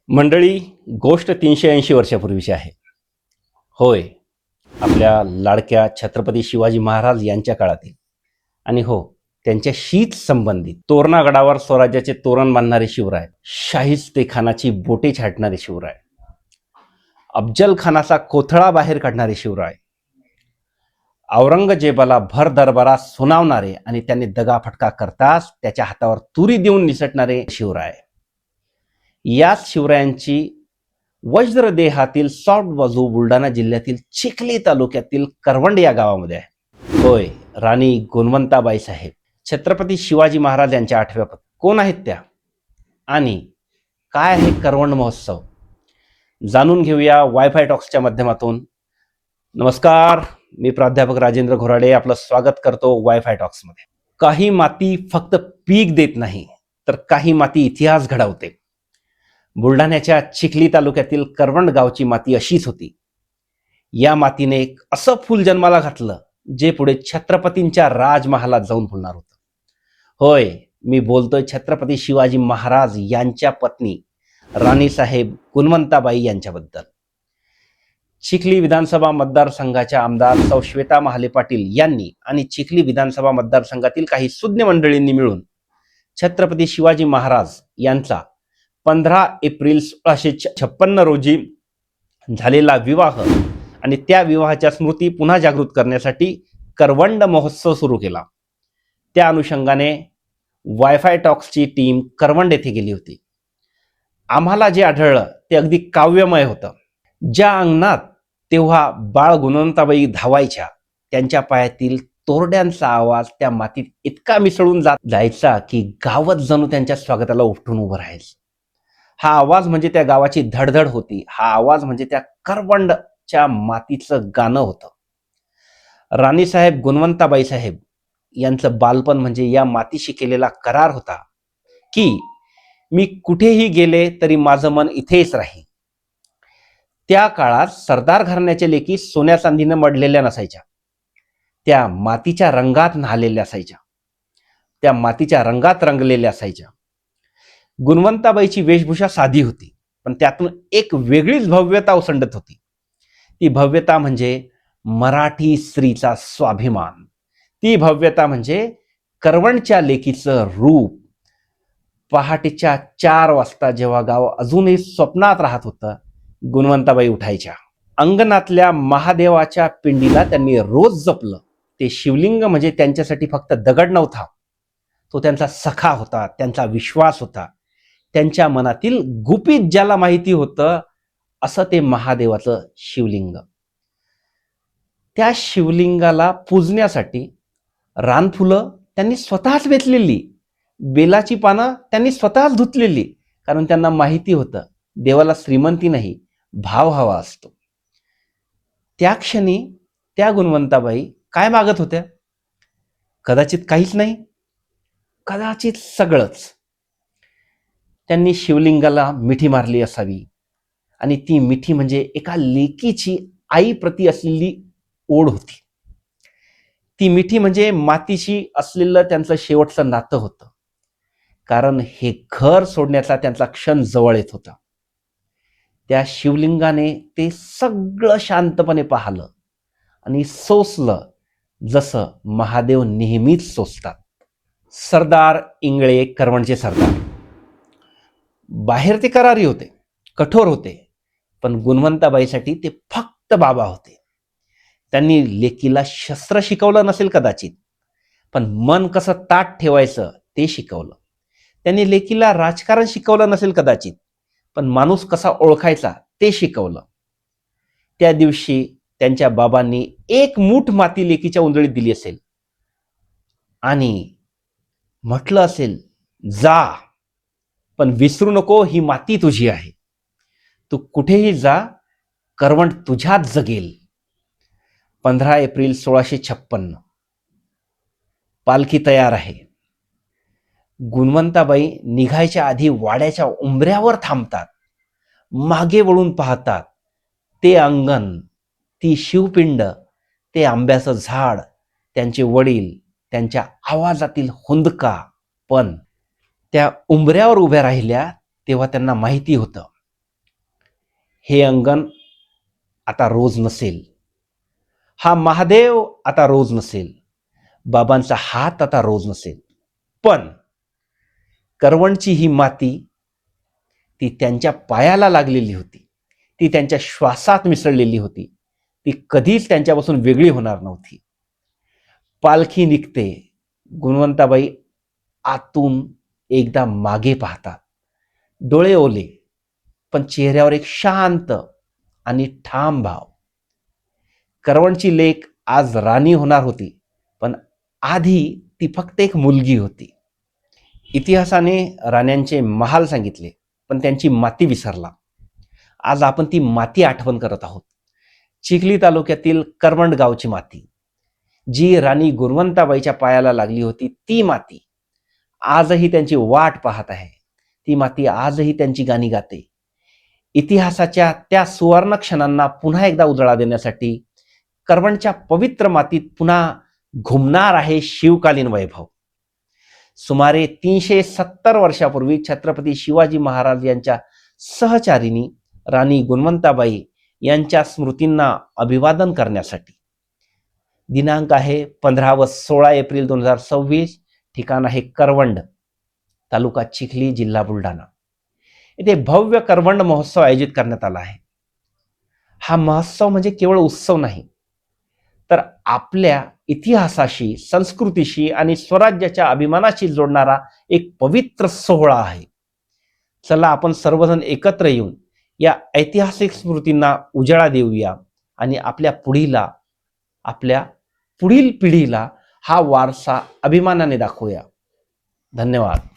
मंडळी, गोष्ट 380 वर्षापूर्वीची आहे. होय, आपल्या लाडक्या छत्रपती शिवाजी महाराज यांच्या काळातील आणि हो, त्यांच्याशीच संबंधित तोरणागडावर स्वराज्याचे तोरण बांधणारे शिवराय, शाहिस्तेखानाची बोटे छाटणारे शिवराय, अफजल खानाचा कोथळा बाहेर काढणारे शिवराय, औरंगजेबाला भर दरबारात सुनावणारे आणि त्यांनी दगाफटका करताच त्याच्या हातावर तुरी देऊन निसटणारे शिवराय. याच शिवरायांची वज्रदेहातील सॉफ्ट बाजू बुलढाणा जिल्ह्यातील चिखली तालुक्यातील करवंड या गावामध्ये आहे. होय, राणी गुणवंताबाई साहेब, छत्रपती शिवाजी महाराज यांच्या 8व्या पत्नी. कोण आहेत त्या आणि काय आहे करवंड महोत्सव, जाणून घेऊया वायफाय टॉक्सच्या माध्यमातून. नमस्कार, मी प्राध्यापक राजेंद्र घोराडे आपलं स्वागत करतो वायफाय टॉक्समध्ये. काही माती फक्त पीक देत नाही, तर काही माती इतिहास घडवते. बुलढाण्याच्या चिखली तालुक्यातील करवंड गावची माती अशीच होती. या मातीने एक असं फूल जन्माला घातलं जे पुढे छत्रपतींच्या राजमहालात जाऊन फुलणार होतं. होय, मी बोलतोय छत्रपती शिवाजी महाराज यांच्या पत्नी राणीसाहेब गुणवंताबाई यांच्याबद्दल. चिखली विधानसभा मतदारसंघाच्या आमदार सौ श्वेता महाले पाटील यांनी आणि चिखली विधानसभा मतदारसंघातील काही सुज्ञ मंडळींनी मिळून छत्रपती शिवाजी महाराज यांचा 15 एप्रिल 1656 रोजी झालेला विवाह आणि त्या विवाहाच्या स्मृती पुन्हा जागृत करण्यासाठी करवंड महोत्सव सुरू केला. त्या अनुषंगाने वायफाय टॉक्सची टीम करवंड येथे गेली होती. आम्हाला जे आढळलं ते अगदी काव्यमय होतं. ज्या अंगणात तेव्हा बाळ गुणवंताबाई धावायच्या, त्यांच्या पायातील तोरड्यांचा आवाज त्या मातीत इतका मिसळून जायचा की गावच जणू त्यांच्या स्वागताला उठून उभं राहायचं. हा आवाज म्हणजे त्या गावाची धडधड होती. हा आवाज म्हणजे त्या करवंडच्या मातीचं गाणं होतं. राणीसाहेब गुणवंताबाई साहेब यांचं बालपण म्हणजे या मातीशी केलेला करार होता की मी कुठेही गेले तरी माझं मन इथेच राहील. त्या काळात सरदार घराण्याच्या लेकी सोन्या चांदीनं मडलेल्या नसायच्या. त्या मातीच्या रंगात न्हालेल्या असायच्या, त्या मातीच्या रंगात रंगलेल्या असायच्या. गुणवंताबाईची वेशभूषा साधी होती, पण त्यातून एक वेगळीच भव्यता ओसंडत होती. ती भव्यता म्हणजे मराठी स्त्रीचा स्वाभिमान. ती भव्यता म्हणजे करवंडच्या लेकीचं रूप. पहाटेच्या 4 वाजता जेव्हा गाव अजूनही स्वप्नात राहत होतं, गुणवंताबाई उठायच्या. अंगणातल्या महादेवाच्या पिंडीला त्यांनी रोज जपलं. ते शिवलिंग म्हणजे त्यांच्यासाठी फक्त दगड नव्हता, तो त्यांचा सखा होता, त्यांचा विश्वास होता, त्यांच्या मनातील गुपित ज्याला माहिती होतं असं ते महादेवाचं शिवलिंग. त्या शिवलिंगाला पूजण्यासाठी रानफुलं त्यांनी स्वतःच वेचलेली, बेलाची पानं त्यांनी स्वतःच धुतलेली, कारण त्यांना माहिती होतं देवाला श्रीमंती नाही, भाव हवा असतो. त्या क्षणी त्या गुणवंताबाई काय मागत होत्या? कदाचित काहीच नाही, कदाचित सगळंच. त्यांनी शिवलिंगाला मिठी मारली असावी, आणि ती मिठी म्हणजे एका लेकीची आईप्रती असलेली ओढ होती. ती मिठी म्हणजे मातीशी असलेलं त्यांचं शेवटचं नातं होतं, कारण हे घर सोडण्याचा त्यांचा क्षण जवळ येत होता. त्या शिवलिंगाने ते सगळं शांतपणे पाहिलं आणि सोसलं, जसं महादेव नेहमीच सोसतात. सरदार इंगळे करवंडचे सरदार बाहेर ते करारी होते, कठोर होते, पण गुणवंताबाईसाठी ते फक्त बाबा होते. त्यांनी लेकीला शस्त्र शिकवलं नसेल कदाचित, पण मन कसं ताठ ठेवायचं ते शिकवलं. त्यांनी लेकीला राजकारण शिकवलं नसेल कदाचित, पण माणूस कसा ओळखायचा ते शिकवलं. त्या दिवशी त्यांच्या बाबांनी 1 मूठ माती लेकीच्या उंजळीत दिली असेल आणि म्हटलं असेल, जा, पण विसरू नको ही माती तुझी आहे. तू कुठेही जा, करवंड तुझ्यात जगेल. 15 एप्रिल 1656 पालखी तयार आहे. गुणवंताबाई निघायच्या आधी वाड्याच्या उंबऱ्यावर थांबतात, मागे वळून पाहतात. ते अंगण, ती शिवपिंड, ते आंब्याचं झाड, त्यांचे वडील, त्यांच्या आवाजातील हुंदका. पण त्या उंबऱ्यावर उभ्या राहिल्या तेव्हा त्यांना माहिती होतं हे अंगण आता रोज नसेल, हा महादेव आता रोज नसेल, बाबांचा हात आता रोज नसेल, पण करवणची ही माती ती त्यांच्या पायाला लागलेली होती, ती त्यांच्या श्वासात मिसळलेली होती, ती कधीच त्यांच्यापासून वेगळी होणार नव्हती. पालखी निघते, गुणवंताबाई आतून एकदा मागे पाहतात, डोळे ओले, पण चेहऱ्यावर एक शांत आणि ठाम भाव. करवणची लेक आज राणी होणार होती, पण आधी ती फक्त एक मुलगी होती. इतिहासाने राण्यांचे महाल सांगितले, पण त्यांची माती विसरला. आज आपण ती माती आठवण करत आहोत. चिखली तालुक्यातील करवंड गावची माती, जी राणी गुणवंताबाईच्या पायाला लागली होती, ती माती आजही त्यांची वाट पाहत आहे. ती माती आजही त्यांची गाणी गाते. इतिहासाच्या त्या सुवर्ण क्षणांना पुन्हा एकदा उजळा देण्यासाठी करवणच्या पवित्र मातीत पुन्हा घुमणार आहे शिवकालीन वैभव. सुमारे 370 वर्षापूर्वी छत्रपती शिवाजी महाराज यांच्या सहचारिणी राणी गुणवंताबाई यांच्या स्मृतींना अभिवादन करण्यासाठी. दिनांक आहे 15 व 16 एप्रिल 2026. ठिकाण आहे करवंड, तालुका चिखली, जिल्हा बुलढाणा. येथे भव्य करवंड महोत्सव आयोजित करण्यात आला आहे. हा महोत्सव म्हणजे केवळ उत्सव नाही, तर आपल्या इतिहासाशी, संस्कृतीशी आणि स्वराज्याच्या अभिमानाशी जोडणारा एक पवित्र सोहळा आहे. चला आपण सर्वजण एकत्र येऊन या ऐतिहासिक स्मृतींना उजाळा देऊया आणि आपल्या पुढील पिढीला हा वारसा अभिमानाने दाखवूया. धन्यवाद.